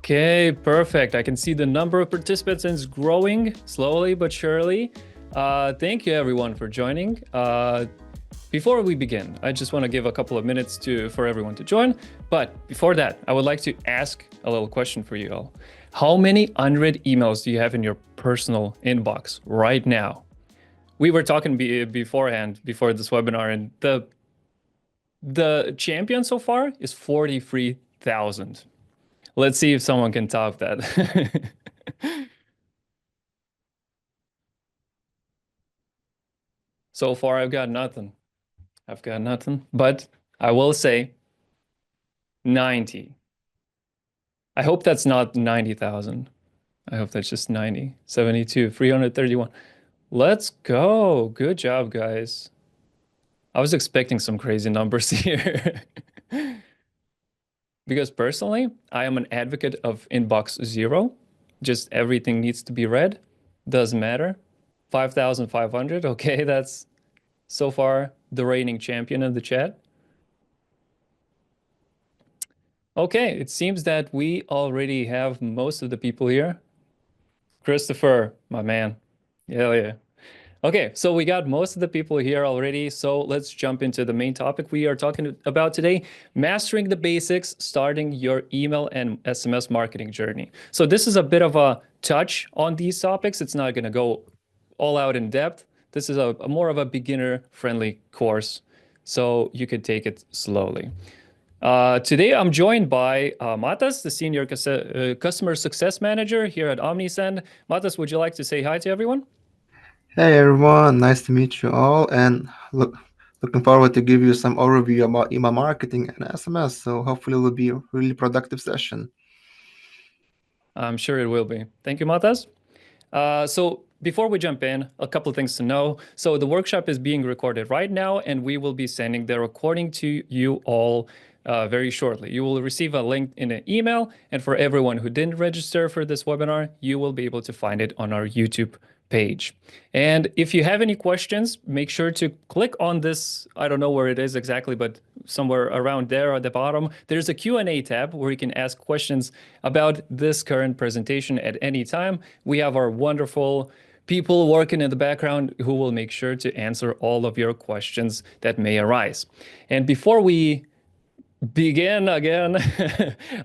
Okay, perfect. I can see the number of participants is growing slowly but surely. Thank you everyone for joining. Before we begin, I just want to give a couple of minutes for everyone to join. But before that, I would like to ask a little question for you all. How many unread emails do you have in your personal inbox right now? We were talking beforehand, before this webinar, and the champion so far is 43,000. Let's see if someone can top that. So far, I've got nothing. But I will say 90. I hope that's not 90,000. I hope that's just 90. 72, 331. Let's go. Good job, guys. I was expecting some crazy numbers here. Because personally, I am an advocate of inbox zero. Just everything needs to be read. Doesn't matter. 5,500. Okay, that's so far the reigning champion of the chat. Okay, it seems that we already have most of the people here. Christopher, my man. Hell yeah. Okay, so we got most of the people here already. So let's jump into the main topic we are talking about today, mastering the basics, starting your email and SMS marketing journey. So this is a bit of a touch on these topics. It's not going to go all out in depth. This is a more of a beginner-friendly course, so you could take it slowly. Today, I'm joined by Matas, the Senior Customer Success Manager here at Omnisend. Matas, would you like to say hi to everyone? Hey everyone, nice to meet you all, and looking forward to give you some overview about email marketing and SMS. So hopefully it will be a really productive session. I'm sure it will be. Thank you, Matas. So before we jump in, a couple of things to know. So the workshop is being recorded right now, and we will be sending the recording to you all very shortly. You will receive a link in an email, and for everyone who didn't register for this webinar, you will be able to find it on our YouTube page. And if you have any questions, make sure to click on this. I don't know where it is exactly, but somewhere around there at the bottom, there's a Q&A tab where you can ask questions about this current presentation at any time. We have our wonderful people working in the background who will make sure to answer all of your questions that may arise. And before we begin again,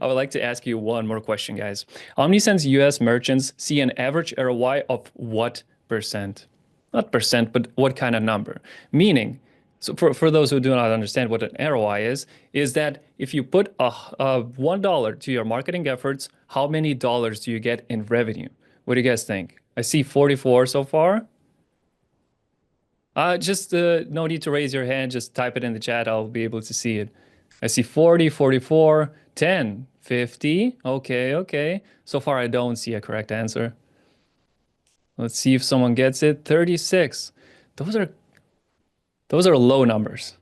I would like to ask you one more question, guys. Omnisend's US merchants see an average ROI of what percent? Not percent, but what kind of number? Meaning, so for those who do not understand what an ROI is that if you put a $1 to your marketing efforts, how many dollars do you get in revenue? What do you guys think? I see 44 so far. Just no need to raise your hand. Just type it in the chat. I'll be able to see it. I see 40, 44, 10, 50. Okay, okay. So far, I don't see a correct answer. Let's see if someone gets it. 36. Those are low numbers.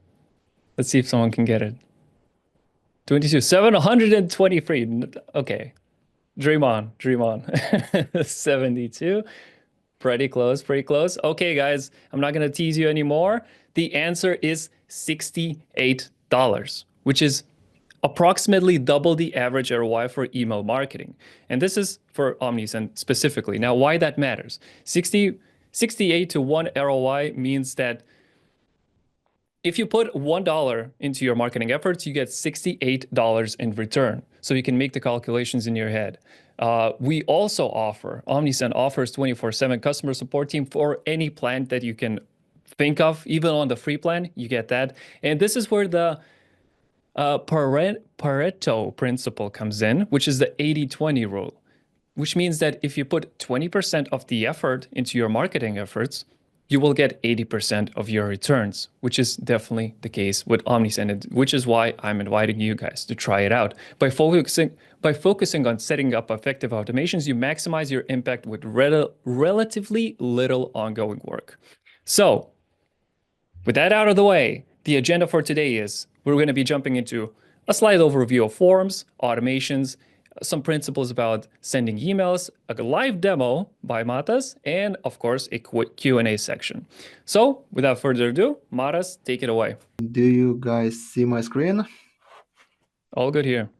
Let's see if someone can get it. 22, 723. Okay. Dream on, dream on. 72. Pretty close, pretty close. Okay, guys, I'm not going to tease you anymore. The answer is $68, which is approximately double the average ROI for email marketing. And this is for Omnisend specifically. Now, why that matters? 68 to 1 ROI means that if you put $1 into your marketing efforts, you get $68 in return. So you can make the calculations in your head. We also offer, Omnisend offers 24/7 customer support team for any plan that you can think of. Even on the free plan, you get that. And this is where the Pareto principle comes in, which is the 80-20 rule, which means that if you put 20% of the effort into your marketing efforts, you will get 80% of your returns, which is definitely the case with Omnisend, which is why I'm inviting you guys to try it out. By focusing on setting up effective automations, you maximize your impact with relatively little ongoing work. So, with that out of the way, the agenda for today is we're going to be jumping into a slight overview of forms, automations, some principles about sending emails, a live demo by Matas, and of course, a quick Q&A section. So without further ado, Matas, take it away. Do you guys see my screen? All good here.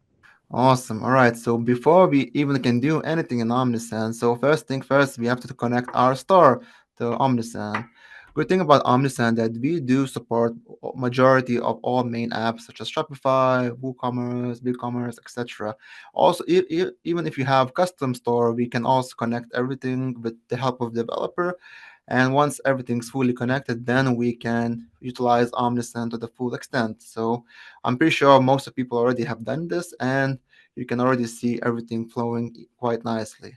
Awesome. All right. So before we even can do anything in Omnisend, so first thing first, we have to connect our store to Omnisend. Good thing about Omnisend that we do support majority of all main apps such as Shopify, WooCommerce, BigCommerce, etc. Also, even if you have custom store, we can also connect everything with the help of developer. And once everything's fully connected, then we can utilize Omnisend to the full extent. So I'm pretty sure most of people already have done this, and you can already see everything flowing quite nicely.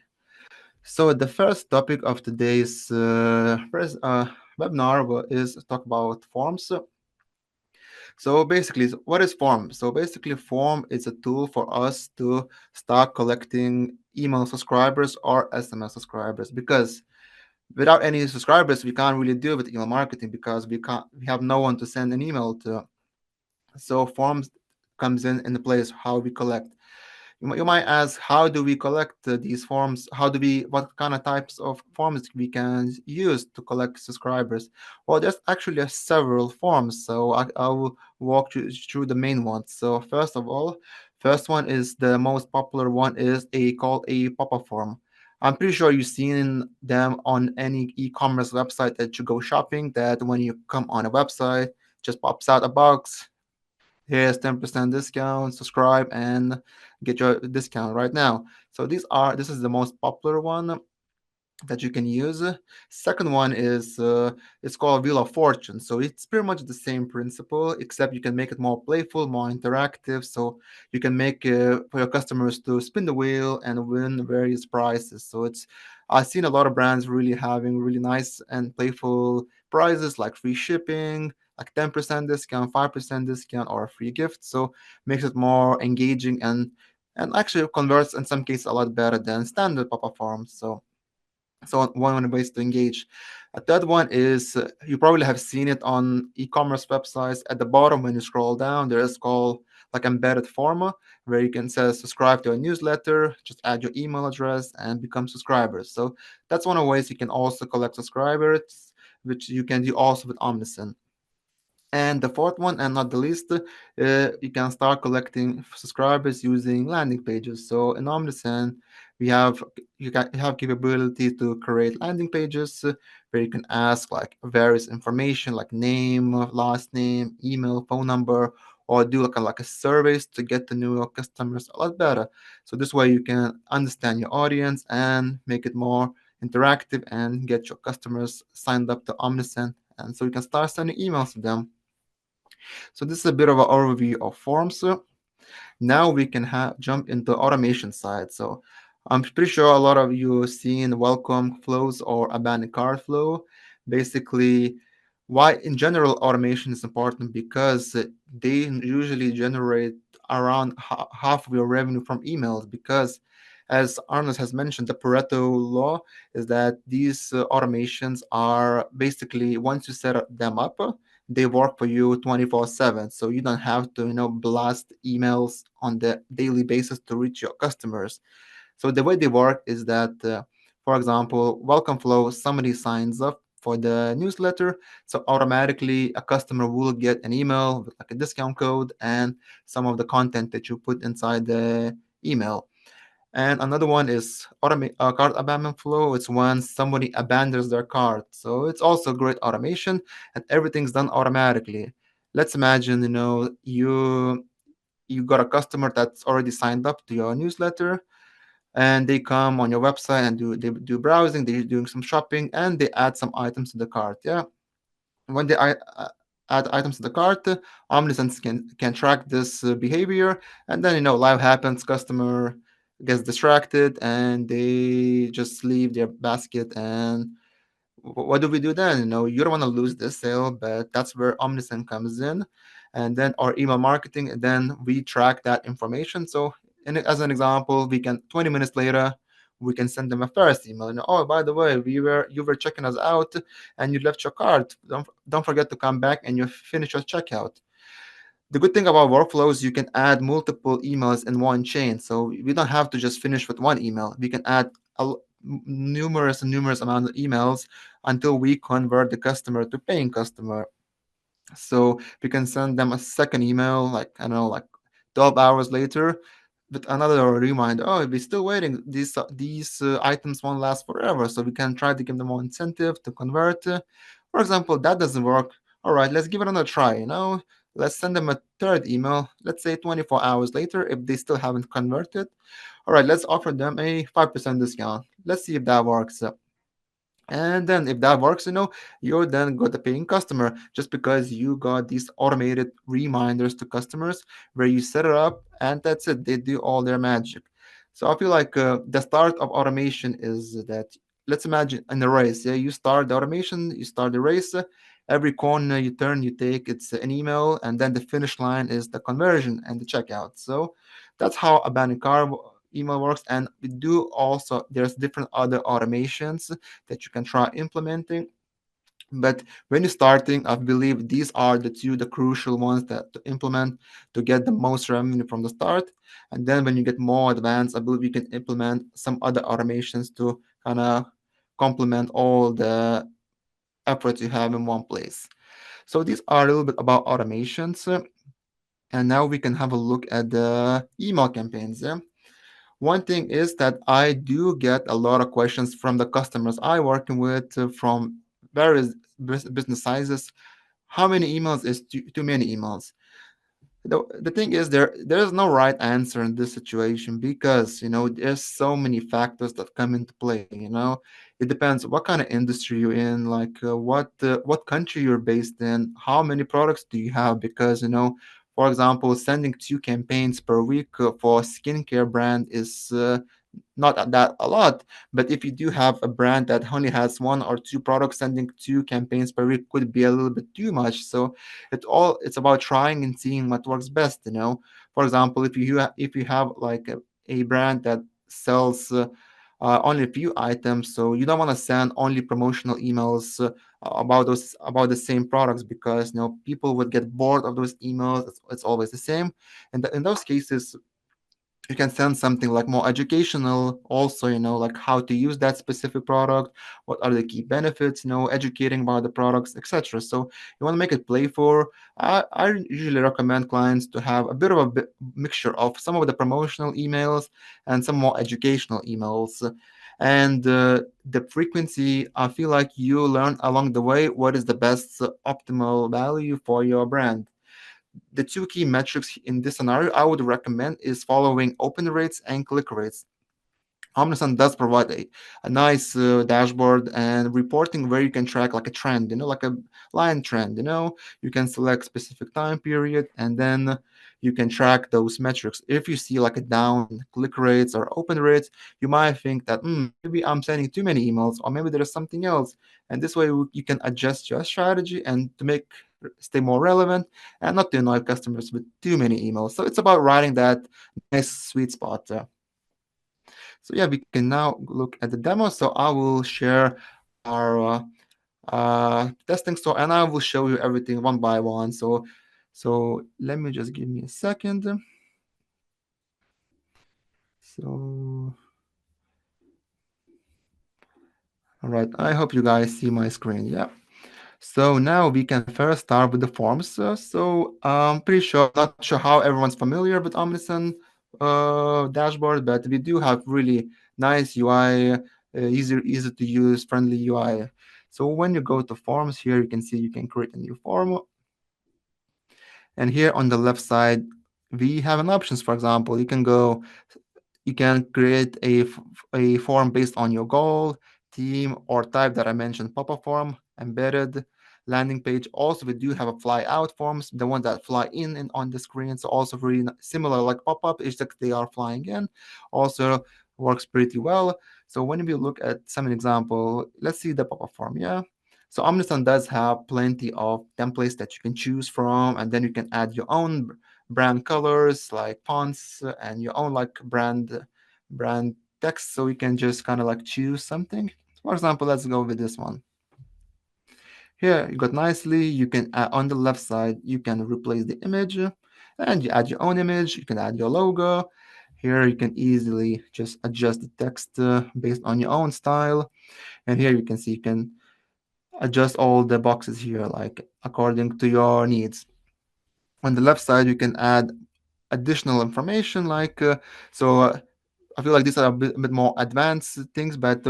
So the first topic of today's webinar is talk about forms. So basically, what is form? So basically, form is a tool for us to start collecting email subscribers or SMS subscribers, because without any subscribers, we can't really deal with email marketing because we have no one to send an email to. So forms comes in the place how we collect. You might ask, how do we collect these forms? What kind of types of forms we can use to collect subscribers? Well, there's actually several forms, so I will walk you through the main ones. So first of all, first one is the most popular one is called a pop-up form. I'm pretty sure you've seen them on any e-commerce website that you go shopping. That when you come on a website, just pops out a box. Here's 10% discount, subscribe and get your discount right now. So this is the most popular one that you can use. Second one is it's called Wheel of Fortune. So it's pretty much the same principle, except you can make it more playful, more interactive. So you can make for your customers to spin the wheel and win various prizes. So it's I've seen a lot of brands really having really nice and playful prizes like free shipping, like 10% discount, 5% discount, or a free gift. So makes it more engaging and actually converts in some cases a lot better than standard pop-up forms. So one ways to engage. A third one is you probably have seen it on e-commerce websites. At the bottom, when you scroll down, there is called like embedded form where you can say subscribe to a newsletter, just add your email address and become subscribers. So that's one of the ways you can also collect subscribers, which you can do also with Omnisend. And the fourth one, and not the least, you can start collecting subscribers using landing pages. So in Omnisend, we have you have capability to create landing pages where you can ask like various information like name, last name, email, phone number, or do like a surveys to get to know your customers a lot better. So this way you can understand your audience and make it more interactive and get your customers signed up to Omnisend. And so you can start sending emails to them. So this is a bit of an overview of forms. Now we can jump into automation side. So I'm pretty sure a lot of you seen welcome flows or abandoned cart flow. Basically, why in general automation is important because they usually generate around half of your revenue from emails because as Arnold has mentioned, the Pareto law is that these automations are basically once you set them up, they work for you 24/7. So you don't have to, blast emails on the daily basis to reach your customers. So the way they work is that, for example, welcome flow, somebody signs up for the newsletter. So automatically a customer will get an email with like a discount code and some of the content that you put inside the email. And another one is cart abandonment flow. It's when somebody abandons their cart. So it's also great automation and everything's done automatically. Let's imagine, you got a customer that's already signed up to your newsletter and they come on your website and they do browsing, they're doing some shopping and they add some items to the cart. Yeah. When they add items to the cart, Omnisend can track this behavior, and then life happens. Customer gets distracted, and they just leave their basket. And what do we do then? You don't want to lose this sale, but that's where Omnisend comes in, and then our email marketing, and then we track that information. So, as an example, we can 20 minutes later. We can send them a first email. Oh, by the way, you were checking us out, and you left your card. Don't forget to come back and you finish your checkout. The good thing about workflows, you can add multiple emails in one chain. So we don't have to just finish with one email. We can add numerous and numerous amount of emails until we convert the customer to paying customer. So we can send them a second email, like I don't know, like 12 hours later. with another reminder. Oh, we're still waiting. These items won't last forever, so we can try to give them more incentive to convert. For example, that doesn't work. All right, let's give it another try. Let's send them a third email. Let's say 24 hours later, if they still haven't converted. All right, let's offer them a 5% discount. Let's see if that works. And then if that works, you're then got a paying customer just because you got these automated reminders to customers where you set it up and that's it. They do all their magic. So I feel like the start of automation is that, let's imagine in a race. Yeah, you start the automation, you start the race. Every corner you turn, you take it's an email, and then the finish line is the conversion and the checkout. So that's how abandoned car email works. And we do also there's different other automations that you can try implementing. But when you're starting, I believe these are the crucial ones that to implement to get the most revenue from the start. And then when you get more advanced, I believe you can implement some other automations to kind of complement all the efforts you have in one place. So these are a little bit about automations. And now we can have a look at the email campaigns. Yeah? One thing is that I do get a lot of questions from the customers I working with from various business sizes. How many emails is too many emails? The thing is there's no right answer in this situation because there's so many factors that come into play. It depends what kind of industry you're in, like what country you're based in, how many products do you have, because for example, sending 2 campaigns per week for a skincare brand is not that a lot. But if you do have a brand that only has 1 or 2 products, sending 2 campaigns per week could be a little bit too much. So it's about trying and seeing what works best. For example, if you have like a brand that sells only a few items, so you don't want to send only promotional emails about the same products, because people would get bored of those emails. It's always the same. And in those cases, you can send something like more educational also, like how to use that specific product, what are the key benefits, educating about the products, etc. So you want to make it playful. I usually recommend clients to have a bit of a mixture of some of the promotional emails and some more educational emails. And the frequency, I feel like you learn along the way what is the best optimal value for your brand. The 2 key metrics in this scenario I would recommend is following open rates and click rates. Omnisend does provide a nice dashboard and reporting where you can track like a trend, like a line trend. You can select specific time period and then you can track those metrics. If you see like a down click rates or open rates, you might think that maybe I'm sending too many emails, or maybe there's something else. And this way you can adjust your strategy and to make stay more relevant and not to annoy customers with too many emails. So it's about writing that nice sweet spot. So yeah, we can now look at the demo. So I will share our testing store, and I will show you everything one by one. So let me just give me a second. So all right, I hope you guys see my screen. Yeah. So now we can first start with the forms. So I'm pretty sure, not sure how everyone's familiar with Omnisend dashboard, but we do have really nice UI, easy to use, friendly UI. So when you go to forms here, you can see you can create a new form. And here on the left side, we have an options. For example, you can create a form based on your goal, theme, or type that I mentioned, pop-up form, embedded, landing page. Also, we do have a fly out forms, the ones that fly in and on the screen. So also very similar like pop-up, it's just they are flying in. Also works pretty well. So when we look at some example, let's see the pop-up form, yeah. So Omnisend does have plenty of templates that you can choose from, and then you can add your own brand colors like fonts and your own like brand text, so you can just kind of like choose something. For example, let's go with this one here. You got nicely, you can add on the left side, you can replace the image and you add your own image. You can add your logo here. You can easily just adjust the text based on your own style. And here you can see you can adjust all the boxes here like according to your needs. On the left side, you can add additional information so I feel like these are a bit more advanced things, but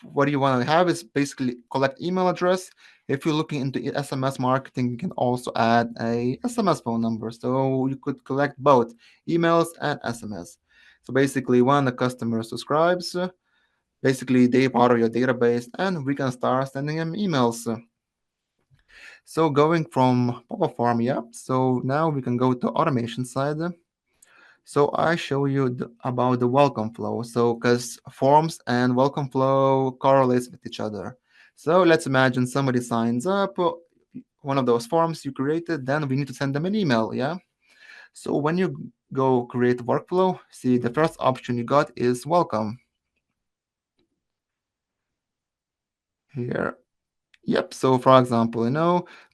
what you want to have is basically collect email address. If you're looking into SMS marketing, you can also add a SMS phone number. So you could collect both emails and SMS. So basically, when the customer subscribes, basically they part of your database, and we can start sending them emails. So going from pop-up form, yeah. So now we can go to automation side. So I show you about the welcome flow. So because forms and welcome flow correlates with each other. So let's imagine somebody signs up, one of those forms you created, then we need to send them an email, yeah? So when you go create workflow, see the first option you got is welcome. Here. Yep. So for example,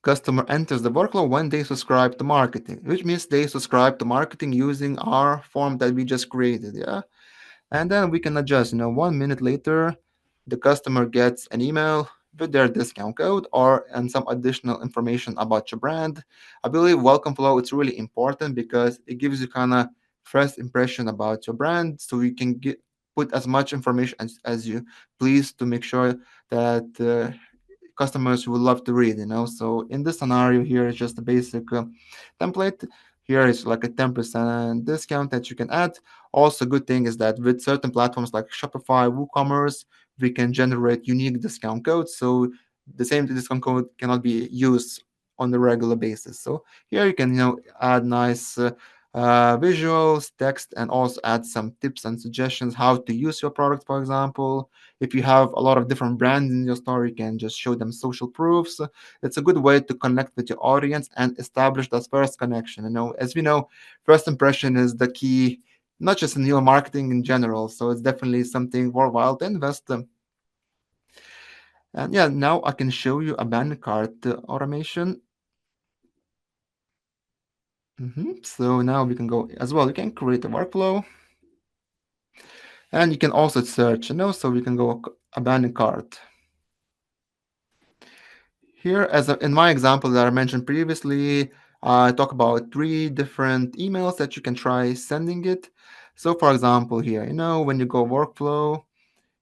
customer enters the workflow when they subscribe to marketing, which means they subscribe to marketing using our form that we just created, yeah? And then we can adjust. 1 minute later, the customer gets an email with their discount code and some additional information about your brand. I believe welcome flow is really important because it gives you kind of first impression about your brand, so you can put as much information as you please to make sure that customers will love to read. So in this scenario here, it's just a basic template. Here is like a 10% discount that you can add. Also, good thing is that with certain platforms like Shopify, WooCommerce, we can generate unique discount codes. So the same discount code cannot be used on a regular basis. So here you can, add nice visuals, text, and also add some tips and suggestions how to use your product, for example. If you have a lot of different brands in your store, you can just show them social proofs. It's a good way to connect with your audience and establish that first connection. As we know, first impression is the key, not just in your marketing in general. So it's definitely something worthwhile to invest in. And yeah, now I can show you abandoned cart automation. So now we can go as well. You can create a workflow, and you can also search. So we can go abandoned cart. Here, in my example that I mentioned previously, I talk about 3 different emails that you can try sending it. So, for example, here, when you go workflow,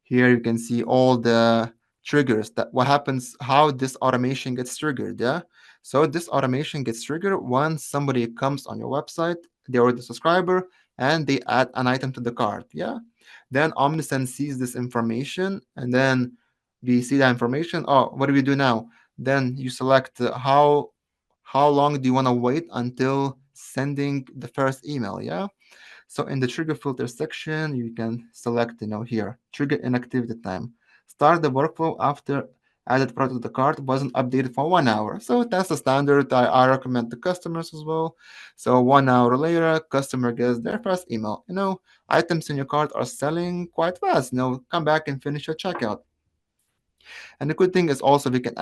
here you can see all the triggers that what happens, how this automation gets triggered. Yeah. So this automation gets triggered once somebody comes on your website, they are the subscriber, and they add an item to the cart. Yeah. Then Omnisend sees this information, and then we see that information. Oh, what do we do now? Then you select how long do you want to wait until sending the first email. Yeah. So in the trigger filter section, you can select, here, trigger inactivity time. Start the workflow after added product to the cart wasn't updated for 1 hour. So that's the standard I recommend to customers as well. So 1 hour later, customer gets their first email. Items in your cart are selling quite fast. Come back and finish your checkout. And the good thing is also we can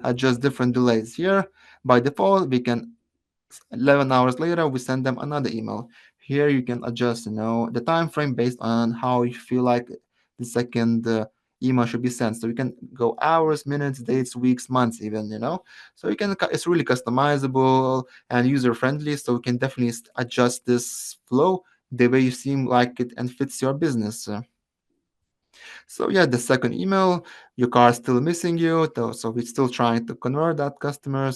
adjust different delays here. By default, we can 11 hours later, we send them another email. Here you can adjust, the time frame based on how you feel like the second email should be sent. So you can go hours, minutes, dates, weeks, months, even. So it's really customizable and user friendly. So you can definitely adjust this flow the way you seem like it and fits your business. So yeah, the second email, your car is still missing you, though, so we're still trying to convert that customer.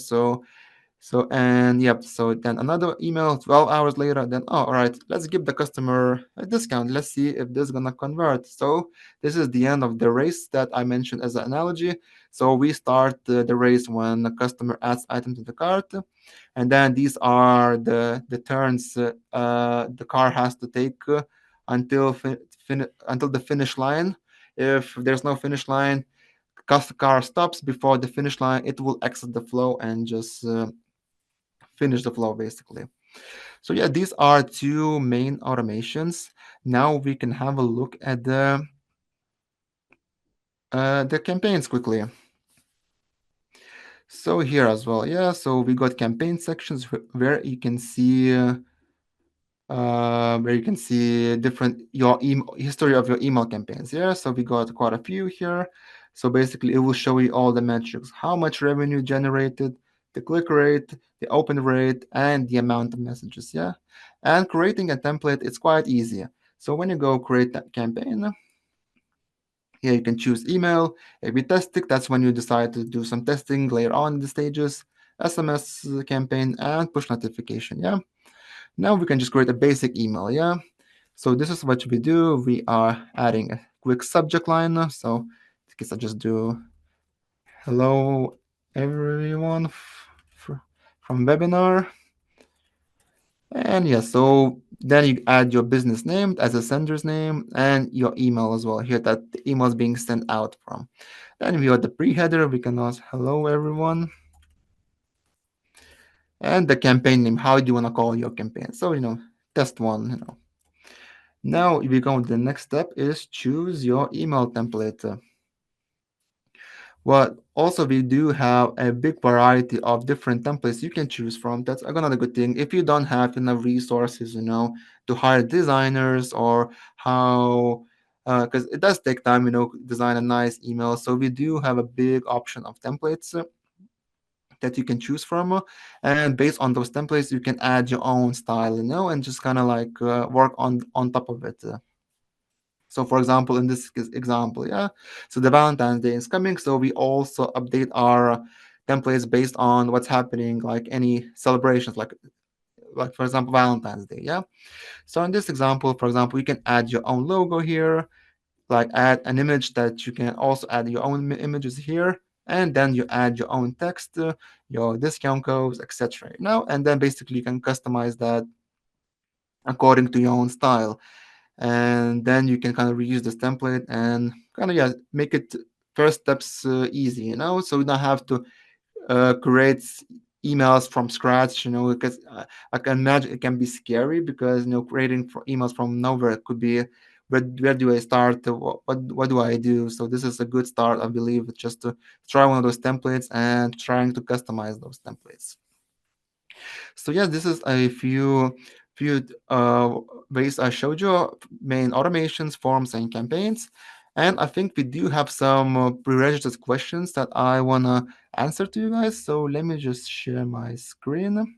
And yep, so then another email 12 hours later, then, oh, all right, let's give the customer a discount. Let's see if this is gonna convert. So this is the end of the race that I mentioned as an analogy. So we start the race when the customer adds item to the cart, and then these are the turns the car has to take until the finish line. If there's no finish line, car stops before the finish line, it will exit the flow and just finish the flow basically. So yeah, these are 2 main automations. Now we can have a look at the campaigns quickly. So here as well, yeah. So we got campaign sections where you can see different your history of your email campaigns. Yeah, so we got quite a few here. So basically, it will show you all the metrics: how much revenue generated, the click rate, the open rate, and the amount of messages. Yeah, And creating a template is quite easy. So when you go create that campaign, here you can choose email, A/B testing. That's when you decide to do some testing later on in the stages, SMS campaign, and push notification. Yeah. Now we can just create a basic email. Yeah. So this is what we do. We are adding a quick subject line. So in this case, I just do hello everyone from webinar. And yeah, so then you add your business name as a sender's name and your email as well here that the email is being sent out from. Then we got the pre-header. We can ask hello everyone. And the campaign name. How do you want to call your campaign? So, test one. Now we go to the next step is choose your email template. Well, also we do have a big variety of different templates you can choose from. That's another good thing. If you don't have enough resources, to hire designers or how, because it does take time, design a nice email. So we do have a big option of templates that you can choose from, and based on those templates, you can add your own style, and just kind of like work on top of it. So, for example, in this example, yeah, so the Valentine's Day is coming, so we also update our templates based on what's happening, like any celebrations, like for example, Valentine's Day, yeah. So in this example, for example, you can add your own logo here, like add an image that you can also add your own images here, and then you add your own text, your discount codes, etc. And then basically you can customize that according to your own style, and then you can kind of reuse this template and kind of make it first steps easy, so you don't have to create emails from scratch, because I can imagine it can be scary because creating emails from nowhere could be where do I start? What do I do? So this is a good start, I believe, just to try one of those templates and trying to customize those templates. So yeah, this is a few ways I showed you, main automations, forms, and campaigns. And I think we do have some pre-registered questions that I wanna answer to you guys. So let me just share my screen.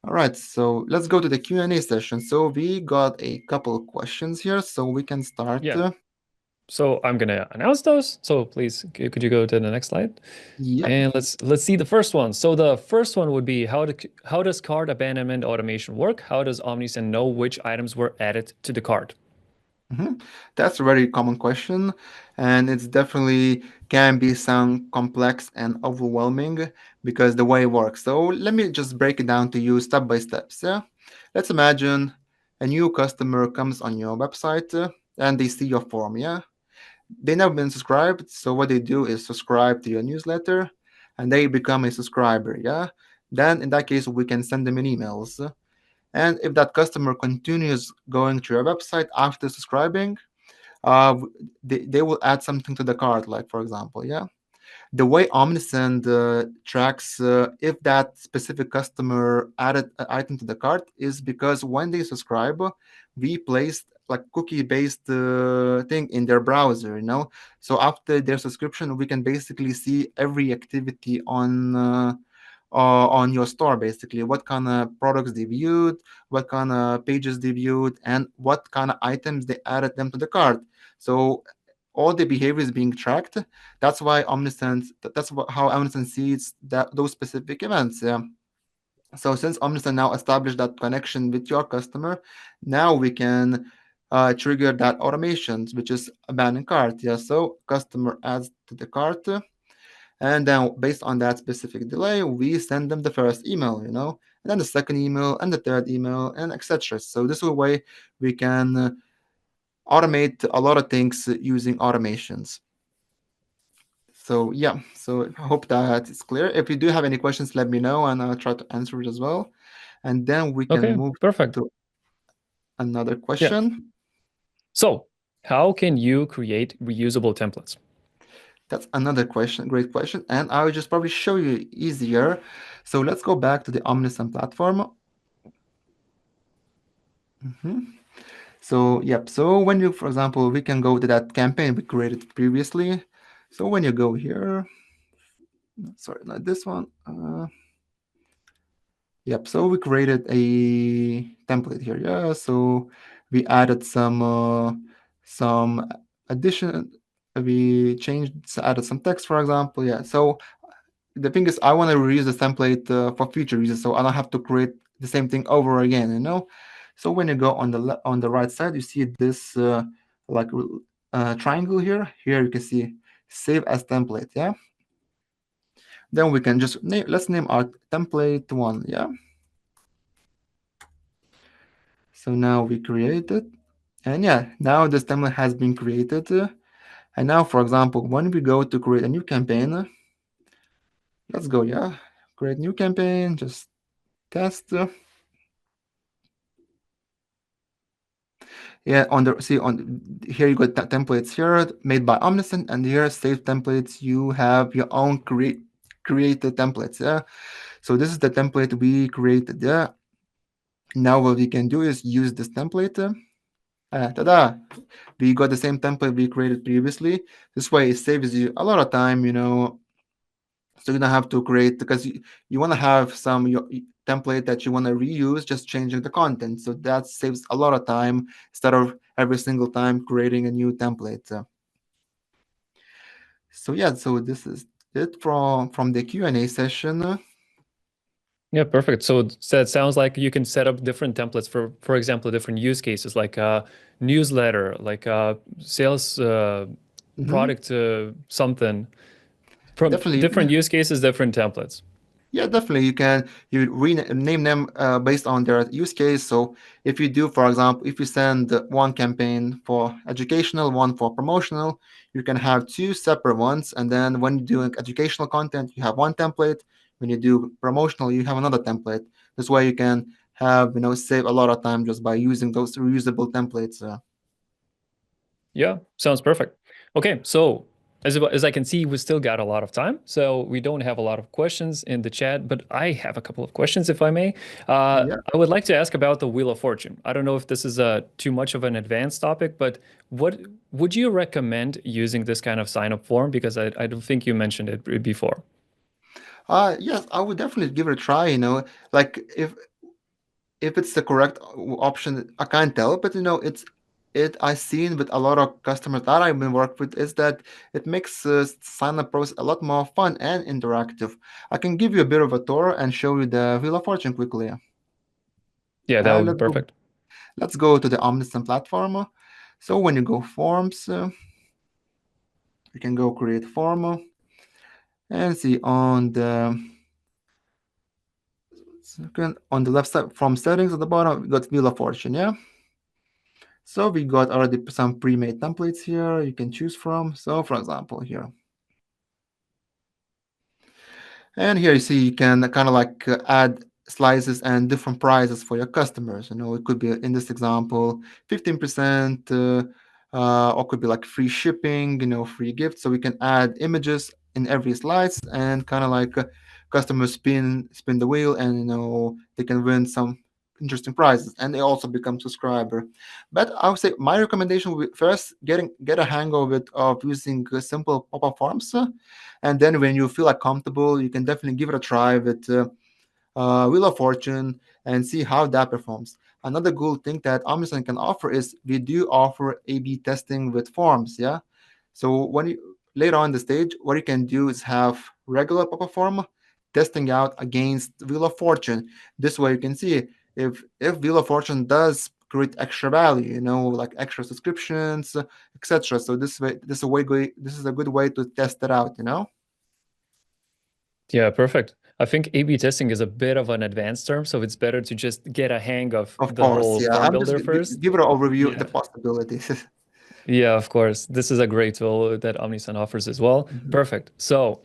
All right, so let's go to the Q&A session. So we got a couple of questions here, so we can start. Yeah. So I'm gonna announce those. So please, could you go to the next slide? Yep. And let's see the first one. So the first one would be how does cart abandonment automation work? How does Omnisend know which items were added to the cart? That's a very common question, and it's definitely can be sound complex and overwhelming because the way it works. So let me just break it down to you step by steps. Yeah, let's imagine a new customer comes on your website and they see your form. Yeah, they never been subscribed, so what they do is subscribe to your newsletter, and they become a subscriber. Yeah, then in that case we can send them an emails. And if that customer continues going to your website after subscribing, they will add something to the cart, like for example, yeah. The way Omnisend tracks if that specific customer added an item to the cart is because when they subscribe, we placed like cookie-based thing in their browser, So after their subscription, we can basically see every activity on your store, basically what kind of products they viewed, what kind of pages they viewed, and what kind of items they added them to the cart. So all the behavior is being tracked. That's why Omnisend. How Omnisend sees those specific events. Yeah. So since Omnisend now established that connection with your customer, now we can trigger that automations, which is abandon cart. Yeah. So customer adds to the cart, and then based on that specific delay, we send them the first email. And then the second email, and the third email, and etc. So this is a way we can automate a lot of things using automations. So yeah, so I hope that is clear. If you do have any questions, let me know and I'll try to answer it as well. And then we can Okay, move perfect. to another Yeah. question. So how can you create reusable templates? That's another question, great question. And I will just probably show you easier. So let's go back to the Omnisend platform. So yep, so when you, for example, we can go to that campaign we created previously. So when you go here, sorry, not this one. Yep. So we created a template here. Yeah. So we added some addition. We changed, added some text, for example. Yeah. So the thing is, I want to reuse the template for future uses, so I don't have to create the same thing over again. So when you go on on the right side, you see this like triangle here. Here you can see save as template. Yeah. Then we can just name. Let's name our template one. Yeah. So now we create it, and yeah, now this template has been created. And now, for example, when we go to create a new campaign, let's go. Yeah, create new campaign. Just test. Yeah, on the see on here you got templates here made by Omnisend, and here saved templates. You have your own created templates. Yeah, so this is the template we created. Yeah, now what we can do is use this template. Ta-da! We got the same template we created previously. This way, it saves you a lot of time. So you don't have to create because you want to have some your template that you want to reuse, just changing the content. So that saves a lot of time instead of every single time creating a new template. So yeah, so this is it from the Q&A session. Yeah, perfect. So it sounds like you can set up different templates for example, different use cases like a newsletter, like a sales Mhm. product something from Definitely, you different can. use cases, different templates. Yeah, definitely. You rename them based on their use case. So if you do, for example, if you send one campaign for educational, one for promotional, you can have two separate ones. And then when you're doing educational content, you have one template. When you do promotional, you have another template. This way you can have, save a lot of time just by using those reusable templates. Yeah, sounds perfect. Okay, so as I can see, we still got a lot of time, so we don't have a lot of questions in the chat, but I have a couple of questions, if I may. Yeah. I would like to ask about the Wheel of Fortune. I don't know if this is too much of an advanced topic, but what would you recommend using this kind of sign-up form? Because I don't think you mentioned it before. Yes, I would definitely give it a try. Like if it's the correct option, I can't tell, but I've seen with a lot of customers that I've been worked with is that it makes sign up process a lot more fun and interactive. I can give you a bit of a tour and show you the Wheel of Fortune quickly. Yeah, that Uh, would be let's go. perfect. Let's go to the Omnisend platform. So when you go forms, you can go create form and see on the second on the left side from settings at the bottom, we got Wheel of Fortune. Yeah. So we got already some pre-made templates here you can choose from. So for example, here. And here you see you can kind of like add slices and different prices for your customers. It could be in this example 15%, or could be like free shipping, free gifts. So we can add images in every slice and kind of like customers spin the wheel, and they can win some interesting prizes, and they also become subscriber. But I would say my recommendation would be first get a hang of it of using simple pop-up forms, and then when you feel like comfortable, you can definitely give it a try with Wheel of Fortune and see how that performs. Another good thing that Amazon can offer is we do offer A/B testing with forms. Yeah, so when you later on the stage, what you can do is have regular pop-up form testing out against Wheel of Fortune. This way, you can see if Wheel of Fortune does create extra value, like extra subscriptions, etc. So this is a good way to test it out. Yeah, perfect. I think A/B testing is a bit of an advanced term, so it's better to just get a hang of Of the course, whole yeah. form I'm just builder first. give it an overview of the Yeah. possibilities. Yeah, of course. This is a great tool that Omnisend offers as well. Mhm. Perfect. So,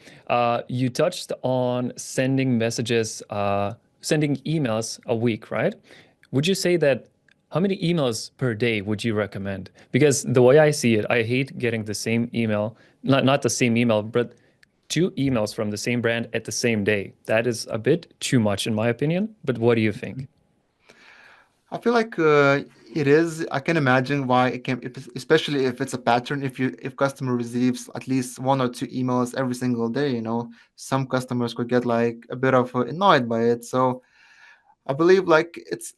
you touched on sending messages, sending emails a week, right? Would you say that how many emails per day would you recommend? Because the way I see it, I hate getting the same email, not the same email, but two emails from the same brand at the same day. That is a bit too much in my opinion, but what do you think? I feel like it is. I can imagine why it can, especially if it's a pattern. If customer receives at least one or two emails every single day, some customers could get like a bit of annoyed by it. So I believe like it's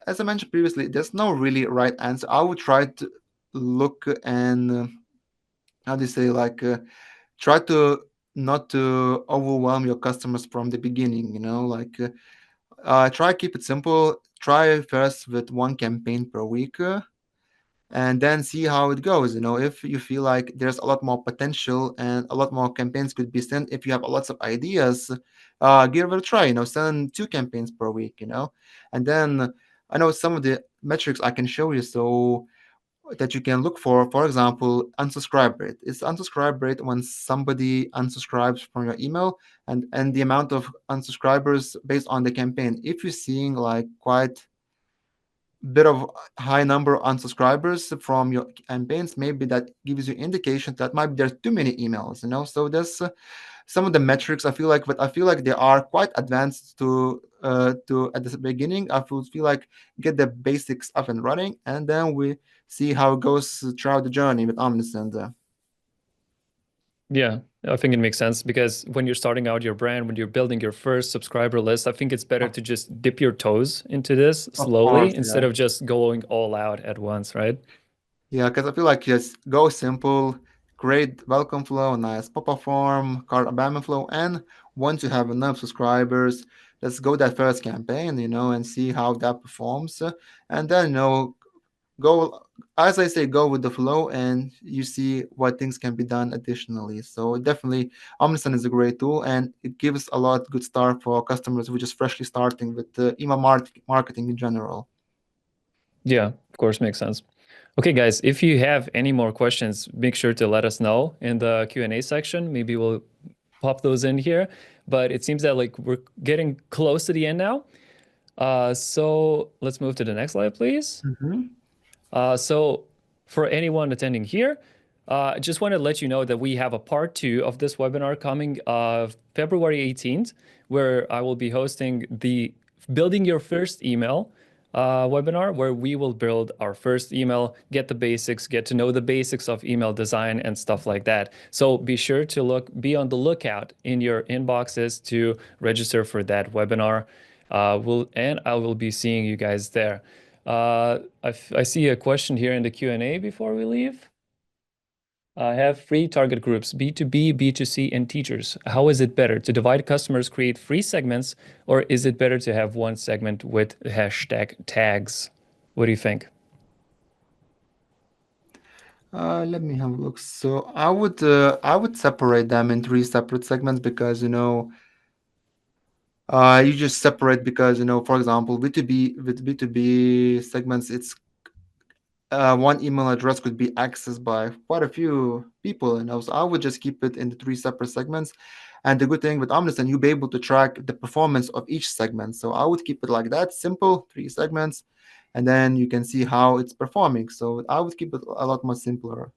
as I mentioned previously, there's no really right answer. I would try to look and how do you say like try to not to overwhelm your customers from the beginning. Like try keep it simple. Try first with one campaign per week. And then see how it goes. If you feel like there's a lot more potential and a lot more campaigns could be sent, if you have lots of ideas, give it a try. Send two campaigns per week. And then I know some of the metrics I can show you so that you can look for. For example, unsubscribe rate. It's unsubscribe rate when somebody unsubscribes from your email, and the amount of unsubscribers based on the campaign. If you're seeing like quite bit of high number of unsubscribers from your campaigns, maybe that gives you indication that maybe there's too many emails. So there's some of the metrics I feel like, but I feel like they are quite advanced to at the beginning. I feel like get the basics up and running, and then we see how it goes throughout the journey with Omnisend. Yeah, I think it makes sense because when you're starting out your brand, when you're building your first subscriber list, I think it's better Of, to just dip your toes into this of course, slowly instead yeah. of just going all out at once, right? Yeah, because I feel like just go simple, great welcome flow, nice pop-up form, cart abandonment flow, and once you have enough subscribers, let's go that first campaign, and see how that performs, and then go as I say, go with the flow, and you see what things can be done additionally. So definitely, Omnisend is a great tool, and it gives a lot good start for customers who just freshly starting with email marketing in general. Yeah, of course, makes sense. Okay, guys, if you have any more questions, make sure to let us know in the Q&A section. Maybe we'll pop those in here. But it seems that like we're getting close to the end now. So let's move to the next slide, please. Mhm. So for anyone attending here, I just want to let you know that we have a part two of this webinar coming February 18th, where I will be hosting the Building Your First Email webinar, where we will build our first email, get the basics, get to know the basics of email design and stuff like that. So be sure to be on the lookout in your inboxes to register for that webinar. And I will be seeing you guys there. I see a question here in the Q&A before we leave. I have free target groups, B2B, B2C, and teachers. How is it better to divide customers, create free segments, or is it better to have one segment with hashtag tags? What do you think? Let me have a look. So I would separate them in three separate segments because you just separate because for example with B2B segments it's one email address could be accessed by quite a few people, so I would just keep it in the three separate segments. And the good thing with Omnisend, you'll be able to track the performance of each segment. So I would keep it like that, simple, three segments, and then you can see how it's performing. So I would keep it a lot more simpler.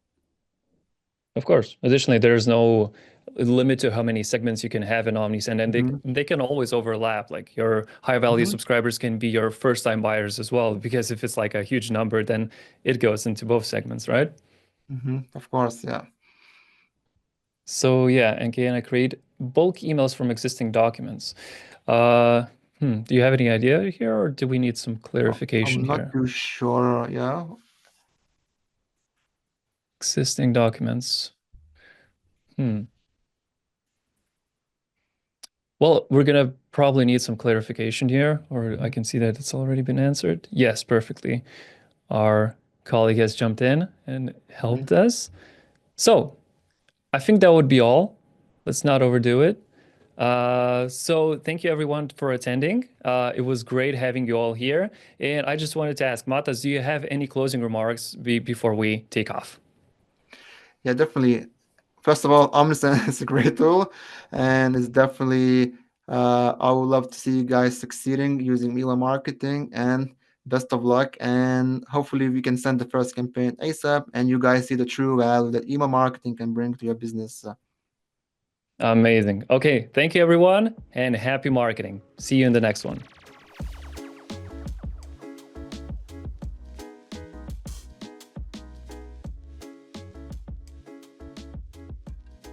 Of course. Additionally, there's no limit to how many segments you can have in Omnisend, and Hmm. they can always overlap. Like your high value Hmm. subscribers can be your first time buyers as well, because if it's like a huge number, then it goes into both segments, right? Of course, yeah. So yeah, and can I create bulk emails from existing documents? Uh, do you have any idea here, or do we need some clarification I'm not here? too sure. Yeah. Existing documents. Hmm. Well, we're gonna probably need some clarification here, or I can see that it's already been answered. Yes, perfectly. Our colleague has jumped in and Mhm. helped us. So I think that would be all. Let's not overdo it. So thank you everyone for attending. It was great having you all here. And I just wanted to ask, Matas, do you have any closing remarks before we take off? Yeah, definitely. First of all, Omnisend is a great tool, and it's definitely. I would love to see you guys succeeding using email marketing, and best of luck. And hopefully, we can send the first campaign ASAP, and you guys see the true value that email marketing can bring to your business. Amazing. Okay, thank you everyone and happy marketing. See you in the next one.